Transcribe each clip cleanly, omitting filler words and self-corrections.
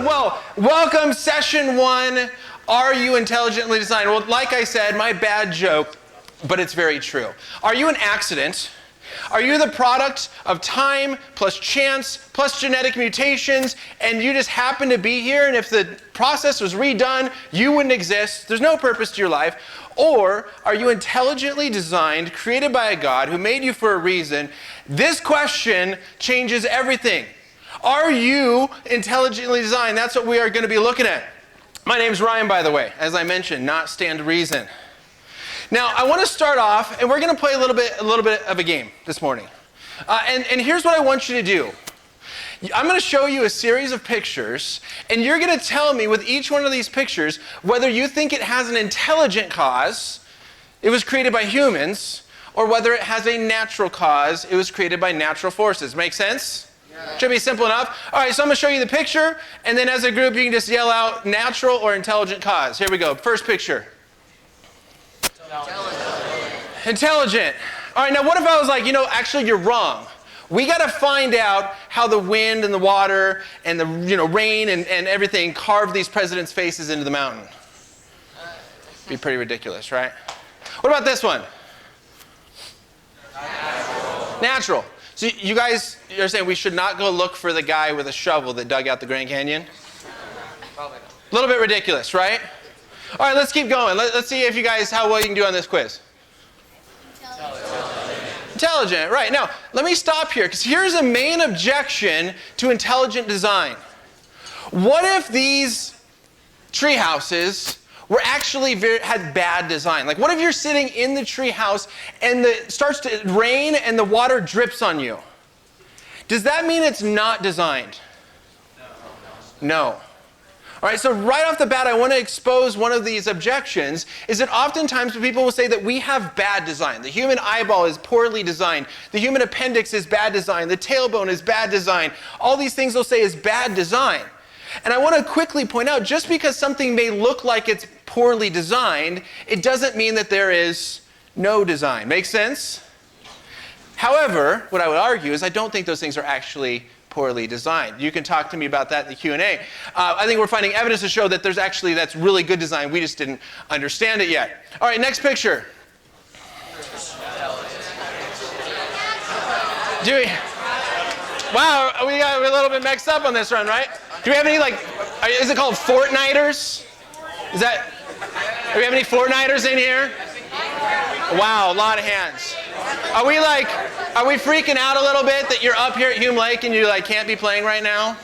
Well, welcome session 1. Are you intelligently designed? Well, like I said, my bad joke, but it's very true. Are you an accident? Are you the product of time plus chance plus genetic mutations, and you just happen to be here, and if the process was redone, you wouldn't exist? There's no purpose to your life. Or are you intelligently designed, created by a God who made you for a reason? This question changes everything. Are you intelligently designed? That's what we are going to be looking at. My name's Ryan, by the way, as I mentioned, not stand to reason. Now, I want to start off, and we're going to play a little bit of a game this morning. And here's what I want you to do. I'm going to show you a series of pictures, and you're going to tell me with each one of these pictures whether you think it has an intelligent cause, it was created by humans, or whether it has a natural cause, it was created by natural forces. Make sense? Yeah. Should be simple enough. All right, so I'm going to show you the picture, and then as a group you can just yell out natural or intelligent cause. Here we go. First picture. Intelligent. All right, now what if I was like, actually you're wrong. We got to find out how the wind and the water and the rain and everything carved these presidents' faces into the mountain. Be pretty ridiculous, right? What about this one? Natural. So you guys are saying we should not go look for the guy with a shovel that dug out the Grand Canyon? Probably not. A little bit ridiculous, right? All right, let's keep going. Let's see if you guys, how well you can do on this quiz. Intelligent, right. Now, let me stop here, because here's a main objection to intelligent design. What if these tree houses were actually had bad design? Like, what if you're sitting in the tree house and it starts to rain and the water drips on you? Does that mean it's not designed? No. All right, so right off the bat, I want to expose one of these objections, is that oftentimes people will say that we have bad design. The human eyeball is poorly designed. The human appendix is bad design. The tailbone is bad design. All these things they'll say is bad design. And I want to quickly point out, just because something may look like it's poorly designed, it doesn't mean that there is no design. Make sense? However, what I would argue is I don't think those things are actually poorly designed. You can talk to me about that in the Q&A. I think we're finding evidence to show that that's really good design. We just didn't understand it yet. All right, next picture. Wow, we got a little bit mixed up on this one, right? Do we have any, is it called Fortniters? Do we have any Fortniters in here? Wow, a lot of hands. Are we freaking out a little bit that you're up here at Hume Lake and you can't be playing right now?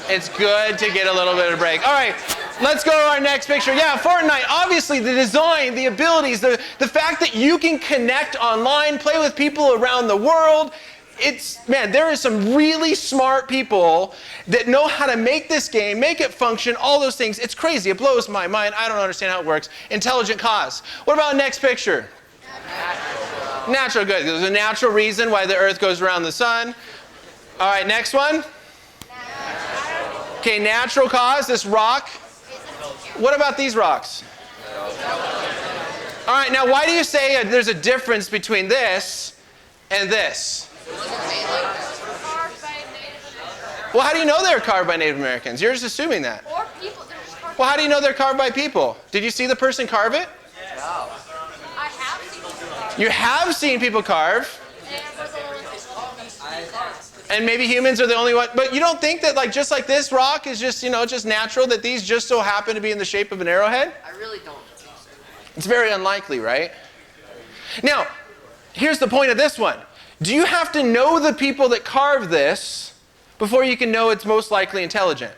It's good to get a little bit of a break. All right, let's go to our next picture. Yeah, Fortnite. Obviously, the design, the abilities, the fact that you can connect online, play with people around the world. There is some really smart people that know how to make this game, make it function, all those things. It's crazy. It blows my mind. I don't understand how it works. Intelligent cause. What about next picture? Natural. Good. There's a natural reason why the earth goes around the sun. All right, next one. Okay, natural cause, this rock. What about these rocks? All right, now why do you say there's a difference between this and this? Well, how do you know they're carved by Native Americans? You're just assuming that. Or people. Well, how do you know they're carved by people? Did you see the person carve it? No. I have seen people carve. You have seen people carve. And maybe humans are the only one. But you don't think that just like this rock is just natural, that these just so happen to be in the shape of an arrowhead? I really don't think so. It's very unlikely, right? Now, here's the point of this one. Do you have to know the people that carve this before you can know it's most likely intelligent?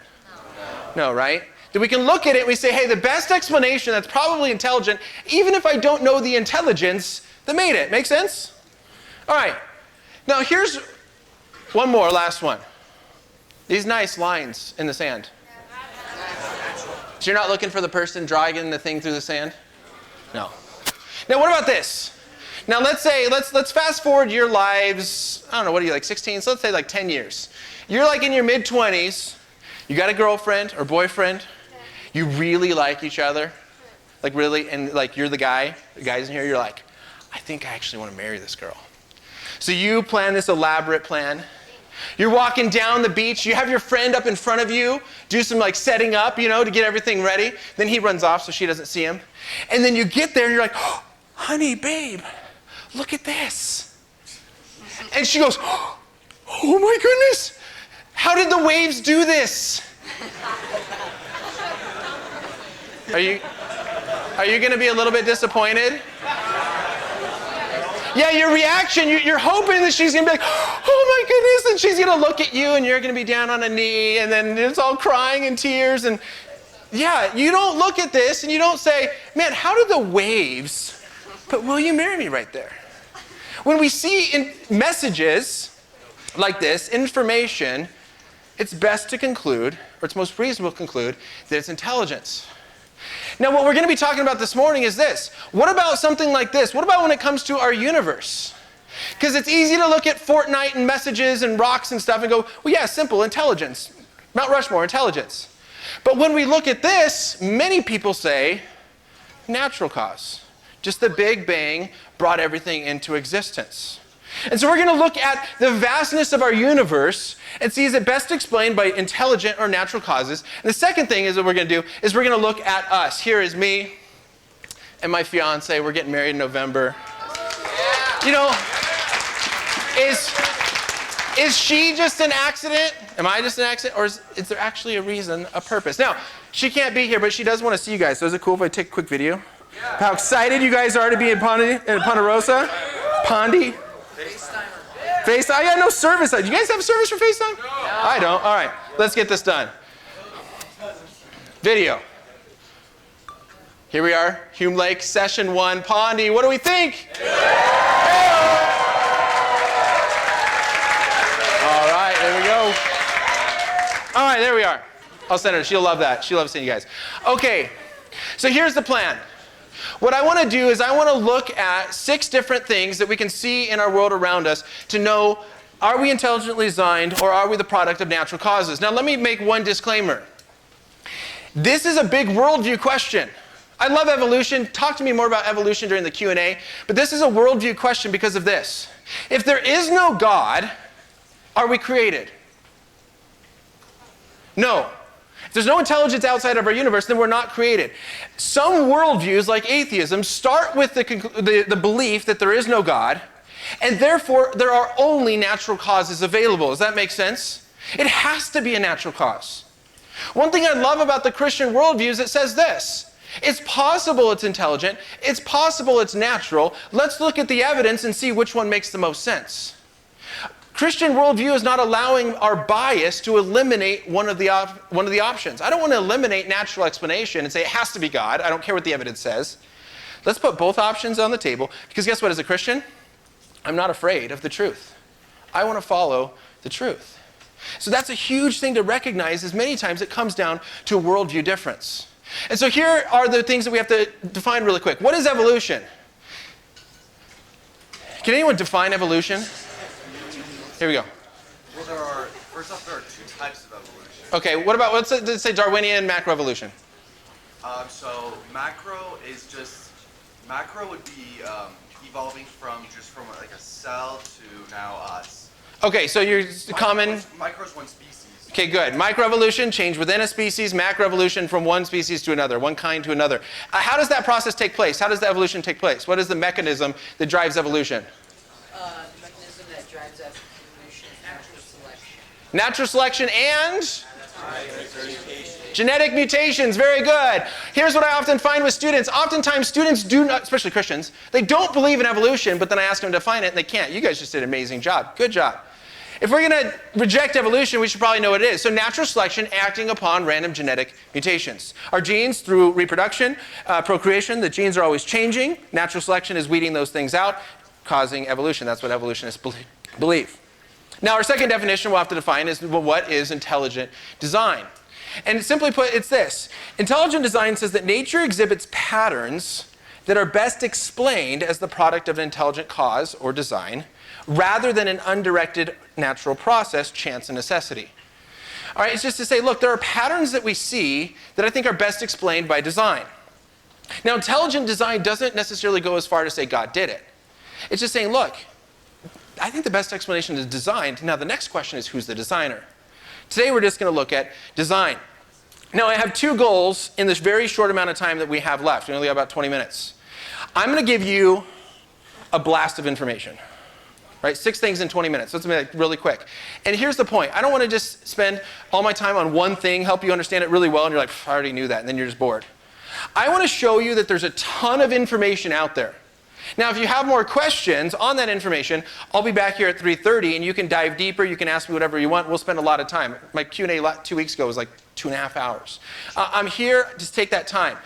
No, right? That we can look at it and we say, hey, the best explanation that's probably intelligent, even if I don't know the intelligence that made it. Make sense? All right. Now here's one more, last one. These nice lines in the sand. So you're not looking for the person dragging the thing through the sand? No. Now what about this? Now let's fast forward your lives, I don't know, what are you, 16? So let's say 10 years. You're in your mid-20s, you got a girlfriend or boyfriend, you really like each other, really, and you're the guys in here, you're I think I actually want to marry this girl. So you plan this elaborate plan, You're walking down the beach. You have your friend up in front of you, do some like setting up, you know, to get everything ready. Then he runs off so she doesn't see him. And then you get there and you're like, oh, honey, babe, look at this. And she goes, oh my goodness, how did the waves do this? Are you going to be a little bit disappointed? Yeah, your reaction, you're hoping that she's going to be like, oh my goodness, and she's going to look at you and you're going to be down on a knee and then it's all crying and tears. And yeah, you don't look at this and you don't say, man, how did the waves put will you marry me right there? When we see in messages like this, information, it's best to conclude, or it's most reasonable to conclude, that it's intelligence. Now, what we're going to be talking about this morning is this. What about something like this? What about when it comes to our universe? Because it's easy to look at Fortnite and messages and rocks and stuff and go, well, yeah, simple, intelligence. Mount Rushmore, intelligence. But when we look at this, many people say natural cause. Just the Big Bang brought everything into existence. And so we're going to look at the vastness of our universe and see is it best explained by intelligent or natural causes. And the second thing is that we're going to do is we're going to look at us. Here is me and my fiance. We're getting married in November. You know, is she just an accident? Am I just an accident? Or is there actually a reason, a purpose? Now, she can't be here, but she does want to see you guys. So is it cool if I take a quick video? How excited you guys are to be in Ponderosa? Pondy? FaceTime. I got no service. Do you guys have service for FaceTime? No. I don't. All right. Let's get this done. Video. Here we are. Hume Lake, session 1. Pondy, what do we think? Yeah. All right. There we go. All right. There we are. I'll send her. She'll love that. She'll love seeing you guys. Okay. So here's the plan. What I want to do is I want to look at 6 different things that we can see in our world around us to know, are we intelligently designed or are we the product of natural causes? Now let me make one disclaimer. This is a big worldview question. I love evolution. Talk to me more about evolution during the Q&A. But this is a worldview question because of this. If there is no God, are we created? No. If there's no intelligence outside of our universe, then we're not created. Some worldviews, like atheism, start with the belief that there is no God, and therefore there are only natural causes available. Does that make sense? It has to be a natural cause. One thing I love about the Christian worldview is it says this. It's possible it's intelligent. It's possible it's natural. Let's look at the evidence and see which one makes the most sense. Christian worldview is not allowing our bias to eliminate one of the options. I don't want to eliminate natural explanation and say it has to be God. I don't care what the evidence says. Let's put both options on the table because guess what, as a Christian, I'm not afraid of the truth. I want to follow the truth. So that's a huge thing to recognize as many times it comes down to a worldview difference. And so here are the things that we have to define really quick. What is evolution? Can anyone define evolution? Here we go. Well, first off, there are 2 types of evolution. Okay, what about, let's say Darwinian macroevolution. So macro would be evolving from like a cell to now us. Okay, so you're common. Micro is one species. Okay, good. Microevolution, change within a species. Macroevolution, from one species to another, one kind to another. How does that process take place? How does the evolution take place? What is the mechanism that drives evolution? The mechanism that drives evolution is natural selection. Natural selection and? Genetic mutations, very good. Here's what I often find with students. Oftentimes students do not, especially Christians, they don't believe in evolution, but then I ask them to define it and they can't. You guys just did an amazing job. Good job. If we're going to reject evolution, we should probably know what it is. So natural selection acting upon random genetic mutations. Our genes, through reproduction, procreation, the genes are always changing. Natural selection is weeding those things out, causing evolution. That's what evolutionists believe. Now, our second definition we'll have to define is, well, what is intelligent design? And simply put, it's this. Intelligent design says that nature exhibits patterns that are best explained as the product of an intelligent cause or design, rather than an undirected natural process, chance, and necessity. All right, it's just to say, look, there are patterns that we see that I think are best explained by design. Now, intelligent design doesn't necessarily go as far to say God did it. It's just saying, look, I think the best explanation is design. Now, the next question is, who's the designer? Today, we're just going to look at design. Now, I have two goals in this very short amount of time that we have left. We only have about 20 minutes. I'm going to give you a blast of information. Right? 6 things in 20 minutes. Let's make it really quick. And here's the point. I don't want to just spend all my time on one thing, help you understand it really well, and you're like, I already knew that, and then you're just bored. I want to show you that there's a ton of information out there. Now, if you have more questions on that information, I'll be back here at 3:30, and you can dive deeper. You can ask me whatever you want. We'll spend a lot of time. My Q&A 2 weeks ago was like 2.5 hours. I'm here. Just take that time.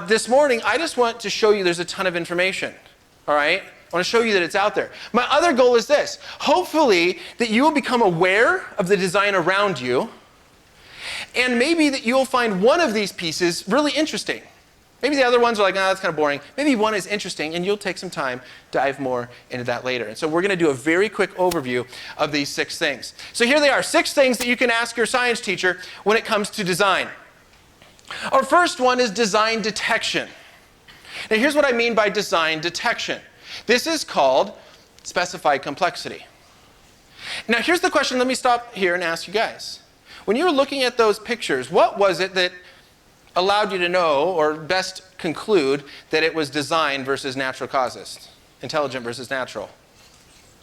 This morning, I just want to show you there's a ton of information. All right? I want to show you that it's out there. My other goal is this. Hopefully, that you will become aware of the design around you, and maybe that you'll find one of these pieces really interesting. Maybe the other ones are like, that's kind of boring. Maybe one is interesting, and you'll take some time to dive more into that later. And so we're going to do a very quick overview of these 6 things. So here they are, 6 things that you can ask your science teacher when it comes to design. Our first one is design detection. Now here's what I mean by design detection. This is called specified complexity. Now here's the question. Let me stop here and ask you guys. When you were looking at those pictures, what was it that allowed you to know or best conclude that it was design versus natural causes? Intelligent versus natural?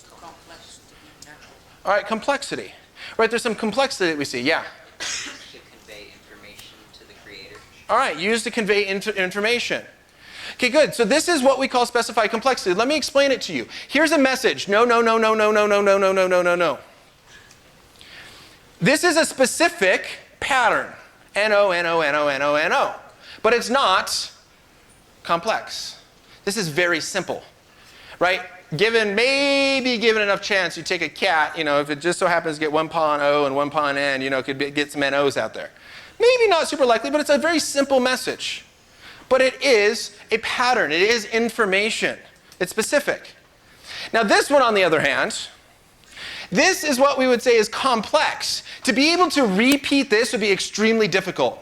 Complex to be natural. All right, complexity. Right, there's some complexity that we see. Yeah? To convey information to the creator. All right, used to convey information. Okay, good. So this is what we call specified complexity. Let me explain it to you. Here's a message. No, no, no, no, no, no, no, no, no, no, no, no, no. This is a specific pattern. N-O, N-O, N-O, N-O, N-O. But it's not complex. This is very simple, right? Maybe given enough chance, you take a cat, if it just so happens to get one paw on O and one paw on N, could get some N-Os out there. Maybe not super likely, but it's a very simple message. But it is a pattern. It is information. It's specific. Now this one, on the other hand, this is what we would say is complex. To be able to repeat this would be extremely difficult.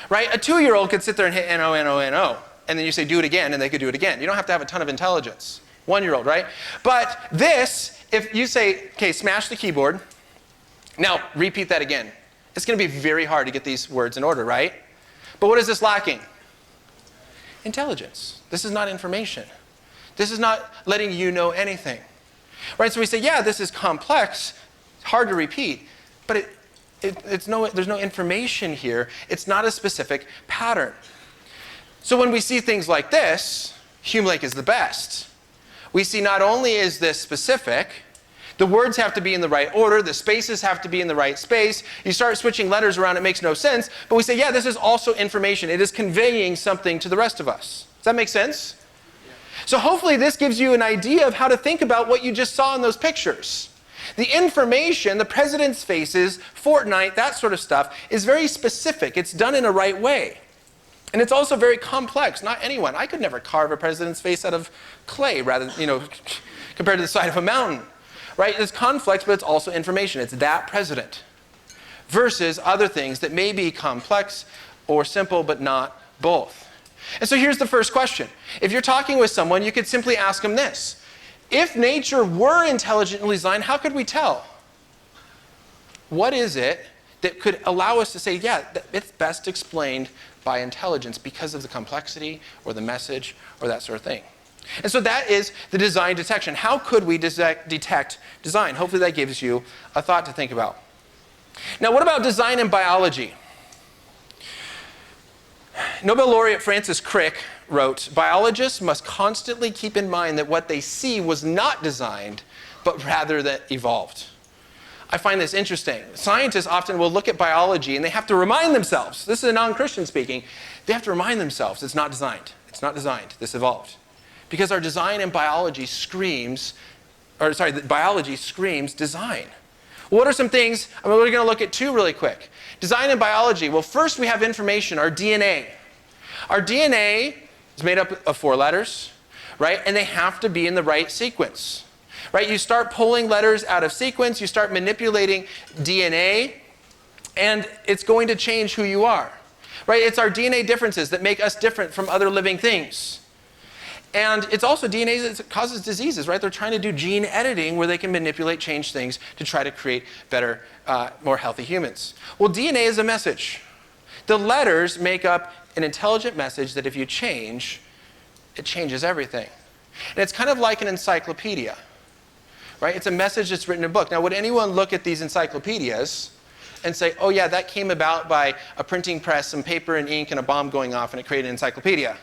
Right? A 2-year-old could sit there and hit N-O, N-O, N-O. And then you say, do it again, and they could do it again. You don't have to have a ton of intelligence. 1-year-old, right? But this, if you say, okay, smash the keyboard. Now, repeat that again. It's going to be very hard to get these words in order, right? But what is this lacking? Intelligence. This is not information. This is not letting you know anything. Right? So we say, yeah, this is complex, hard to repeat, but there's no information here. It's not a specific pattern. So when we see things like this, Hume Lake is the best. We see not only is this specific, the words have to be in the right order, the spaces have to be in the right space. You start switching letters around, it makes no sense. But we say, yeah, this is also information. It is conveying something to the rest of us. Does that make sense? Yeah. So hopefully this gives you an idea of how to think about what you just saw in those pictures. The information, the president's faces, Fortnite, that sort of stuff, is very specific. It's done in a right way. And it's also very complex. Not anyone. I could never carve a president's face out of clay, rather, compared to the side of a mountain. Right? It's complex, but it's also information. It's that president versus other things that may be complex or simple, but not both. And so here's the first question. If you're talking with someone, you could simply ask them this. If nature were intelligently designed, how could we tell? What is it that could allow us to say, yeah, it's best explained by intelligence because of the complexity or the message or that sort of thing? And so that is the design detection. How could we detect design? Hopefully that gives you a thought to think about. Now, what about design in biology? Nobel laureate Francis Crick wrote, biologists must constantly keep in mind that what they see was not designed, but rather that evolved. I find this interesting. Scientists often will look at biology and they have to remind themselves, this is a non-Christian speaking, they have to remind themselves it's not designed. It's not designed. This evolved. Because our design in biology biology screams design. What are some things? We're going to look at 2 really quick. Design in biology. Well, first we have information, our DNA. Our DNA is made up of 4 letters, right? And they have to be in the right sequence, right? You start pulling letters out of sequence, you start manipulating DNA, and it's going to change who you are, right? It's our DNA differences that make us different from other living things. And it's also DNA that causes diseases, right? They're trying to do gene editing where they can manipulate, change things to try to create better, more healthy humans. Well, DNA is a message. The letters make up an intelligent message that if you change, it changes everything. And it's kind of like an encyclopedia, right? It's a message that's written in a book. Now, would anyone look at these encyclopedias and say, oh yeah, that came about by a printing press, some paper and ink, and a bomb going off, and it created an encyclopedia?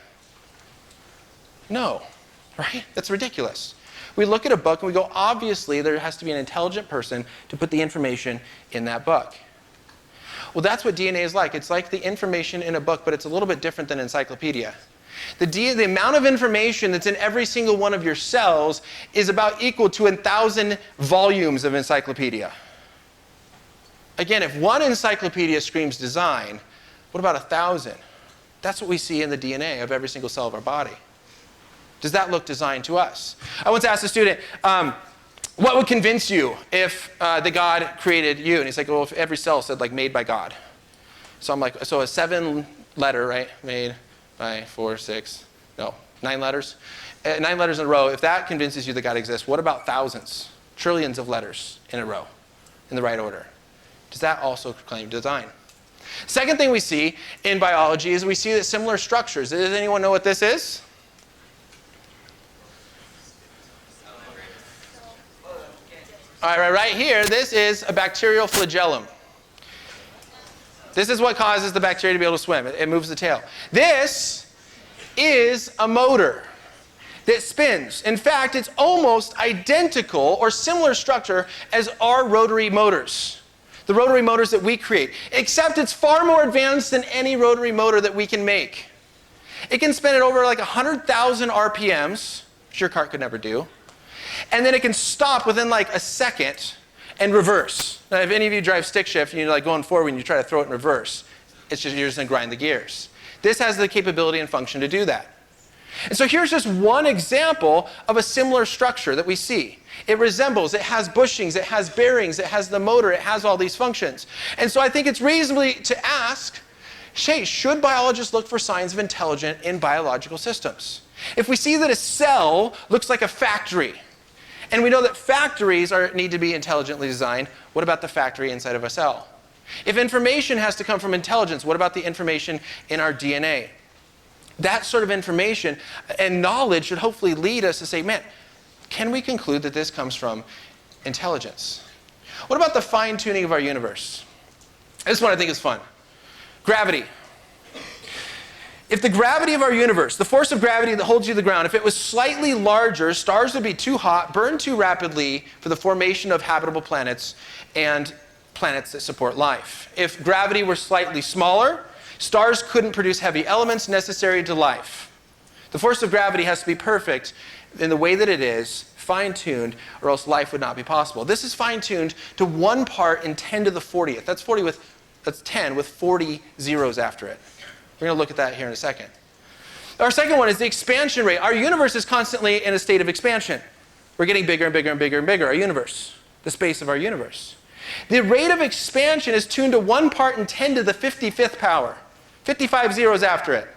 No, right? That's ridiculous. We look at a book and we go, obviously there has to be an intelligent person to put the information in that book. Well, that's what DNA is like. It's like the information in a book, but it's a little bit different than an encyclopedia. The amount of information that's in every single one of your cells is about equal to 1,000 volumes of encyclopedia. Again, if one encyclopedia screams design, what about 1,000? That's what we see in the DNA of every single cell of our body. Does that look designed to us? I once asked a student, what would convince you if the God created you? And he's like, well, if every cell said like made by God. So I'm like, so a 7-letter, right? Made by 9 letters. 9 letters in a row. If that convinces you that God exists, what about thousands, trillions of letters in a row in the right order? Does that also claim design? Second thing we see in biology is we see that similar structures. Does anyone know what this is? All right here, this is a bacterial flagellum. This is what causes the bacteria to be able to swim. It moves the tail. This is a motor that spins. In fact, it's almost identical or similar structure as our rotary motors. The rotary motors that we create. Except it's far more advanced than any rotary motor that we can make. It can spin at over like 100,000 RPMs, which your car could never do. And then it can stop within like a second and reverse. Now, if any of you drive stick shift and you're like going forward and you try to throw it in reverse, you're just going to grind the gears. This has the capability and function to do that. And so here's just one example of a similar structure that we see. It resembles, it has bushings, it has bearings, it has the motor, it has all these functions. And so I think it's reasonably to ask, hey, should biologists look for signs of intelligence in biological systems? If we see that a cell looks like a factory, and we know that factories need to be intelligently designed, what about the factory inside of a cell? If information has to come from intelligence, what about the information in our DNA? That sort of information and knowledge should hopefully lead us to say, man, can we conclude that this comes from intelligence? What about the fine-tuning of our universe? This one I think is fun. Gravity. If the gravity of our universe, the force of gravity that holds you to the ground, if it was slightly larger, stars would be too hot, burn too rapidly for the formation of habitable planets and planets that support life. If gravity were slightly smaller, stars couldn't produce heavy elements necessary to life. The force of gravity has to be perfect in the way that it is, fine-tuned, or else life would not be possible. This is fine-tuned to 1 part in 10 to the 40th. That's 10 with 40 zeros after it. We're going to look at that here in a second. Our second one is the expansion rate. Our universe is constantly in a state of expansion. We're getting bigger and bigger and bigger and bigger, our universe, the space of our universe. The rate of expansion is tuned to 1 part in 10 to the 55th power, 55 zeros after it.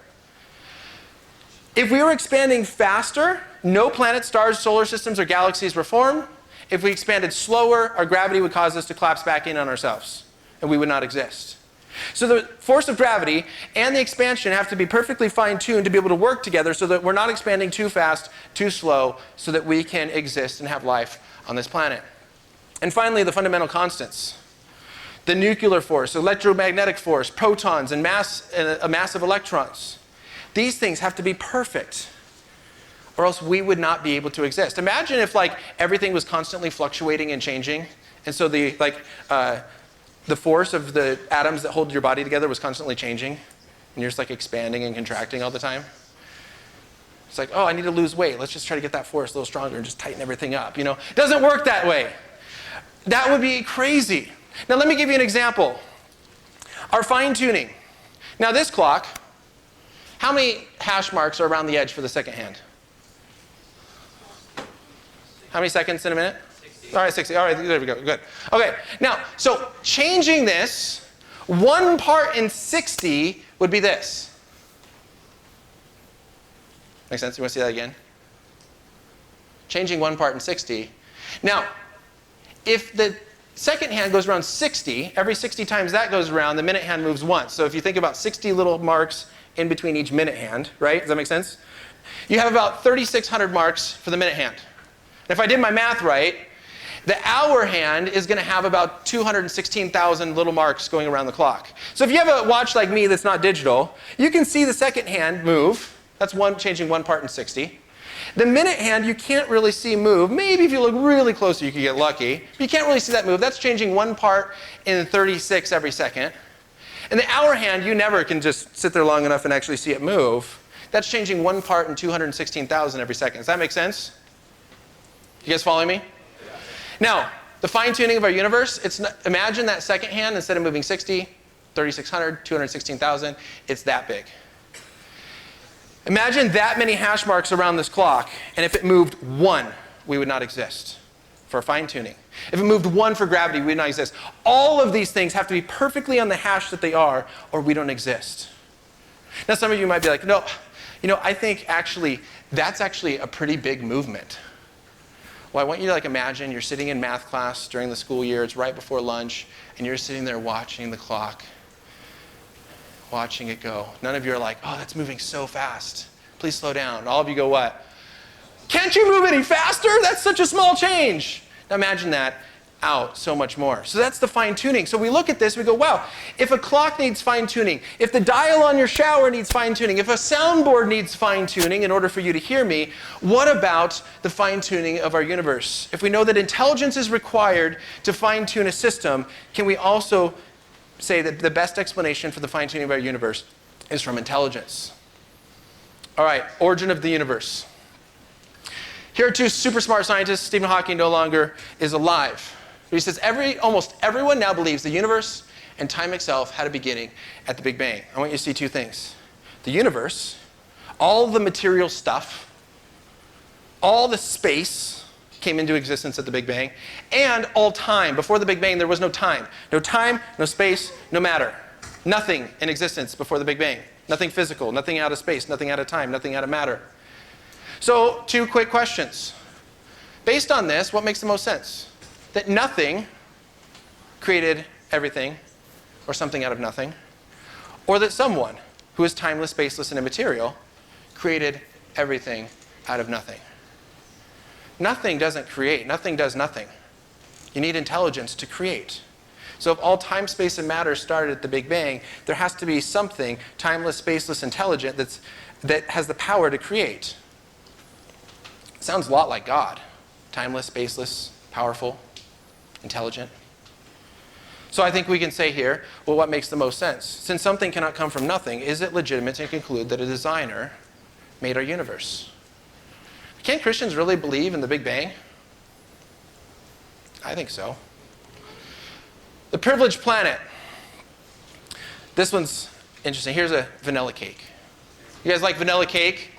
If we were expanding faster, no planets, stars, solar systems, or galaxies were formed. If we expanded slower, our gravity would cause us to collapse back in on ourselves, and we would not exist. So the force of gravity and the expansion have to be perfectly fine-tuned to be able to work together so that we're not expanding too fast, too slow, so that we can exist and have life on this planet. And finally, the fundamental constants. The nuclear force, electromagnetic force, protons, and a mass of electrons. These things have to be perfect, or else we would not be able to exist. Imagine if like everything was constantly fluctuating and changing, and so the force of the atoms that hold your body together was constantly changing, and you're just like expanding and contracting all the time. It's like, oh, I need to lose weight. Let's just try to get that force a little stronger and just tighten everything up. You know, it doesn't work that way. That would be crazy. Now let me give you an example. Our fine-tuning. Now this clock, how many hash marks are around the edge for the second hand? How many seconds in a minute? 60. All right, 60. All right, there we go. Good. Okay, now, so changing this, 1 part in 60 would be this. Make sense? You want to see that again? changing 1 part in 60. Now, if the second hand goes around 60, every 60 times that goes around, the minute hand moves once. So if you think about 60 little marks in between each minute hand, right? Does that make sense? You have about 3,600 marks for the minute hand. And if I did my math right, the hour hand is going to have about 216,000 little marks going around the clock. So if you have a watch like me that's not digital, you can see the second hand move. That's changing 1 part in 60. The minute hand you can't really see move. Maybe if you look really closer you could get lucky. But you can't really see that move. That's changing 1 part in 36 every second. And the hour hand, you never can just sit there long enough and actually see it move. That's changing 1 part in 216,000 every second. Does that make sense? You guys following me? Now, the fine-tuning of our universe, imagine that second hand, instead of moving 60, 3,600, 216,000, it's that big. Imagine that many hash marks around this clock, and if it moved 1, we would not exist for fine-tuning. If it moved 1 for gravity, we would not exist. All of these things have to be perfectly on the hash that they are, or we don't exist. Now, some of you might be like, no, I think that's actually a pretty big movement. Well, I want you to imagine you're sitting in math class during the school year, it's right before lunch, and you're sitting there watching the clock, watching it go. None of you are like, oh, that's moving so fast. Please slow down. All of you go, what? Can't you move any faster? That's such a small change. Now imagine that out so much more. So that's the fine-tuning. So we look at this, we go, wow, if a clock needs fine-tuning, if the dial on your shower needs fine-tuning, if a soundboard needs fine-tuning in order for you to hear me, what about the fine-tuning of our universe? If we know that intelligence is required to fine-tune a system, can we also say that the best explanation for the fine-tuning of our universe is from intelligence? All right, origin of the universe. Here are 2 super smart scientists. Stephen Hawking no longer is alive. He says almost everyone now believes the universe and time itself had a beginning at the Big Bang. I want you to see 2 things. The universe, all the material stuff, all the space came into existence at the Big Bang, and all time. Before the Big Bang, there was no time. No time, no space, no matter. Nothing in existence before the Big Bang. Nothing physical, nothing out of space, nothing out of time, nothing out of matter. So 2 quick questions. Based on this, what makes the most sense? That nothing created everything, or something out of nothing, or that someone who is timeless, spaceless, and immaterial created everything out of nothing. Nothing doesn't create. Nothing does nothing. You need intelligence to create. So if all time, space, and matter started at the Big Bang, there has to be something timeless, spaceless, intelligent that has the power to create. Sounds a lot like God. Timeless, spaceless, powerful, intelligent. So I think we can say here, well, what makes the most sense? Since something cannot come from nothing, is it legitimate to conclude that a designer made our universe? Can Christians really believe in the Big Bang? I think so. The privileged planet. This one's interesting. Here's a vanilla cake. You guys like vanilla cake?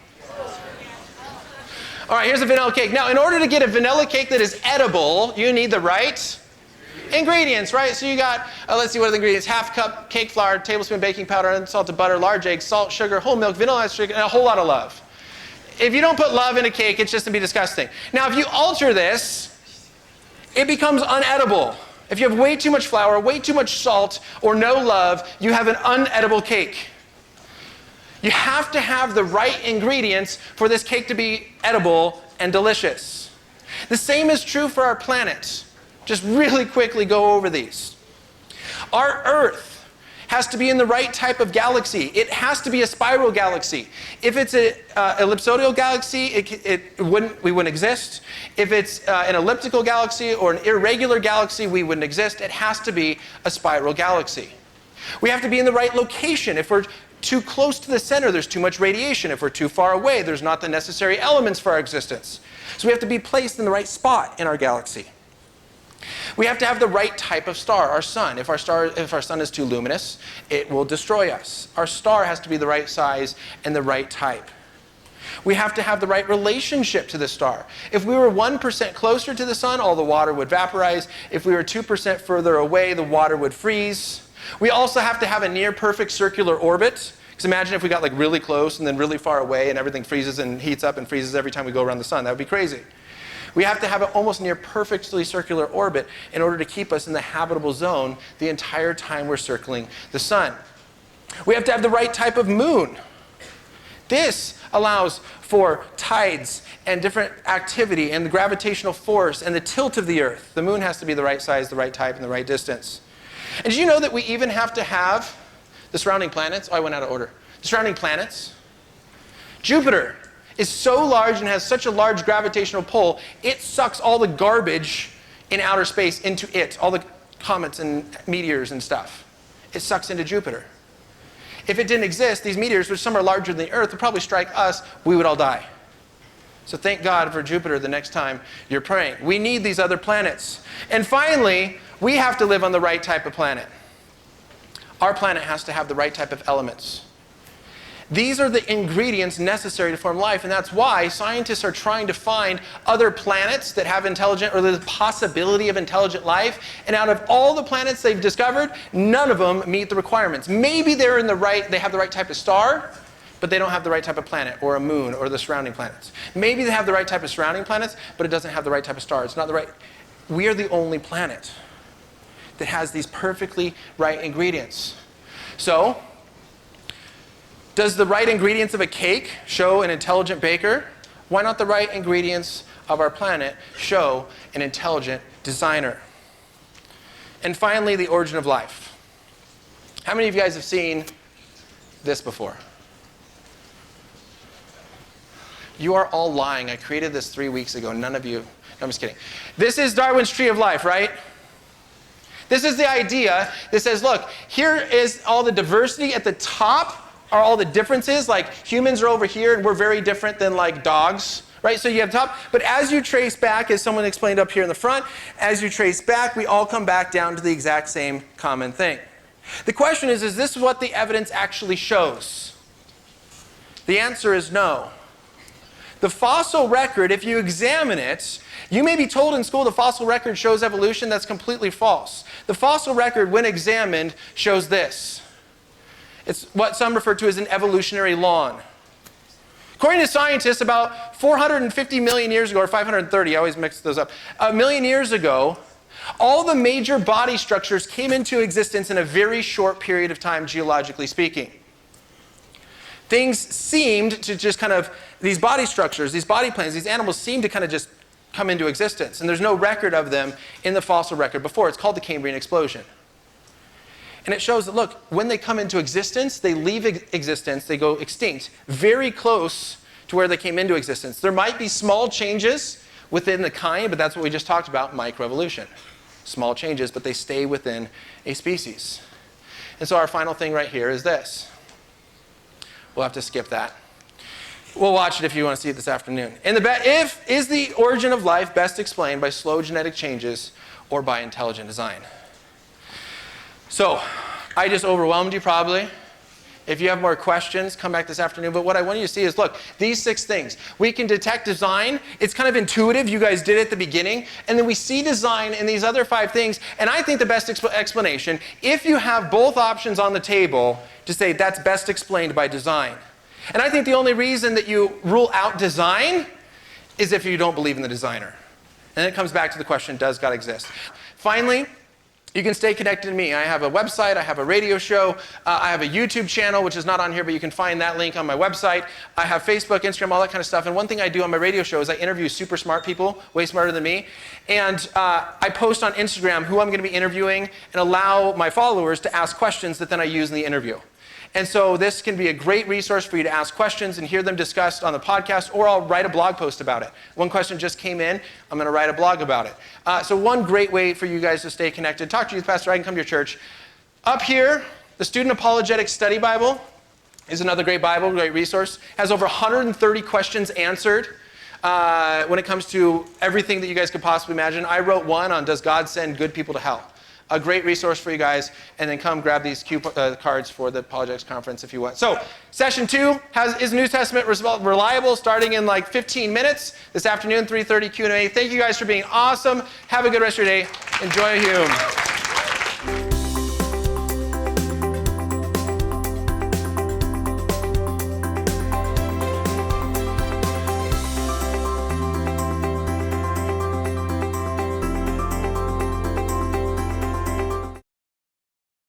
All right, here's a vanilla cake. Now, in order to get a vanilla cake that is edible, you need the right ingredients, right? So you got, let's see, what are the ingredients? Half cup cake flour, tablespoon baking powder, unsalted butter, large eggs, salt, sugar, whole milk, vanilla extract, and a whole lot of love. If you don't put love in a cake, it's just going to be disgusting. Now, if you alter this, it becomes unedible. If you have way too much flour, way too much salt, or no love, you have an unedible cake. You have to have the right ingredients for this cake to be edible and delicious. The same is true for our planet. Just really quickly go over these. Our Earth has to be in the right type of galaxy. It has to be a spiral galaxy. If it's an ellipsoidal galaxy, we wouldn't exist. If it's an elliptical galaxy or an irregular galaxy, we wouldn't exist. It has to be a spiral galaxy. We have to be in the right location. If we're too close to the center, there's too much radiation. If we're too far away, there's not the necessary elements for our existence. So we have to be placed in the right spot in our galaxy. We have to have the right type of star, our sun. If our sun is too luminous, it will destroy us. Our star has to be the right size and the right type. We have to have the right relationship to the star. If we were 1% closer to the sun, all the water would vaporize. If we were 2% further away, the water would freeze. We also have to have a near perfect circular orbit. Because imagine if we got really close and then really far away and everything freezes and heats up and freezes every time we go around the sun. That would be crazy. We have to have an almost near perfectly circular orbit in order to keep us in the habitable zone the entire time we're circling the sun. We have to have the right type of moon. This allows for tides and different activity and the gravitational force and the tilt of the Earth. The moon has to be the right size, the right type, and the right distance. And did you know that we even have to have the surrounding planets? Oh, I went out of order. The surrounding planets. Jupiter is so large and has such a large gravitational pull, it sucks all the garbage in outer space into it, all the comets and meteors and stuff. It sucks into Jupiter. If it didn't exist, these meteors, which some are larger than the Earth, would probably strike us. We would all die. So thank God for Jupiter the next time you're praying. We need these other planets. And finally, we have to live on the right type of planet. Our planet has to have the right type of elements. These are the ingredients necessary to form life, and that's why scientists are trying to find other planets that have intelligent, or the possibility of intelligent life. And out of all the planets they've discovered, none of them meet the requirements. Maybe they have the right type of star, but they don't have the right type of planet, or a moon, or the surrounding planets. Maybe they have the right type of surrounding planets, but it doesn't have the right type of star. It's not the right. We are the only planet that has these perfectly right ingredients. So, does the right ingredients of a cake show an intelligent baker? Why not the right ingredients of our planet show an intelligent designer? And finally, the origin of life. How many of you guys have seen this before? You are all lying. I created this 3 weeks ago. None of you. No, I'm just kidding. This is Darwin's tree of life, right? This is the idea that says, look, here is all the diversity at the top. Are all the differences, like humans are over here and we're very different than like dogs, right? So you have top, but as you trace back, as someone explained up here in the front, as you trace back, we all come back down to the exact same common thing. The question is this what the evidence actually shows? The answer is no. The fossil record, if you examine it, you may be told in school the fossil record shows evolution. That's completely false. The fossil record, when examined, shows this. It's what some refer to as an evolutionary lawn. According to scientists, about 450 million years ago, or 530, I always mix those up, a million years ago, all the major body structures came into existence in a very short period of time, geologically speaking. Things seemed to just kind of, these body structures, these body plans, these animals seemed to kind of just come into existence. And there's no record of them in the fossil record before. It's called the Cambrian Explosion. And it shows that, look, when they come into existence, they leave existence, they go extinct, very close to where they came into existence. There might be small changes within the kind, but that's what we just talked about, microevolution. Small changes, but they stay within a species. And so our final thing right here is this. We'll have to skip that. We'll watch it if you want to see it this afternoon. Is the origin of life best explained by slow genetic changes or by intelligent design? So, I just overwhelmed you probably. If you have more questions, come back this afternoon. But what I want you to see is, look, these 6 things. We can detect design. It's kind of intuitive. You guys did it at the beginning. And then we see design in these other 5 things. And I think the best explanation, if you have both options on the table, to say that's best explained by design. And I think the only reason that you rule out design is if you don't believe in the designer. And it comes back to the question, does God exist? Finally, you can stay connected to me. I have a website, I have a radio show, I have a YouTube channel, which is not on here, but you can find that link on my website. I have Facebook, Instagram, all that kind of stuff. And one thing I do on my radio show is I interview super smart people, way smarter than me. And I post on Instagram who I'm going to be interviewing and allow my followers to ask questions that then I use in the interview. And so this can be a great resource for you to ask questions and hear them discussed on the podcast, or I'll write a blog post about it. One question just came in, I'm going to write a blog about it. So one great way for you guys to stay connected, talk to youth pastor, I can come to your church. Up here, the Student Apologetics Study Bible is another great Bible, great resource. Has over 130 questions answered when it comes to everything that you guys could possibly imagine. I wrote one on, does God send good people to hell? A great resource for you guys, and then come grab these cards for the Apologetics Conference if you want. So, session 2 is New Testament reliable, starting in like 15 minutes this afternoon, 3:30 Q&A. Thank you guys for being awesome. Have a good rest of your day. Enjoy Hume.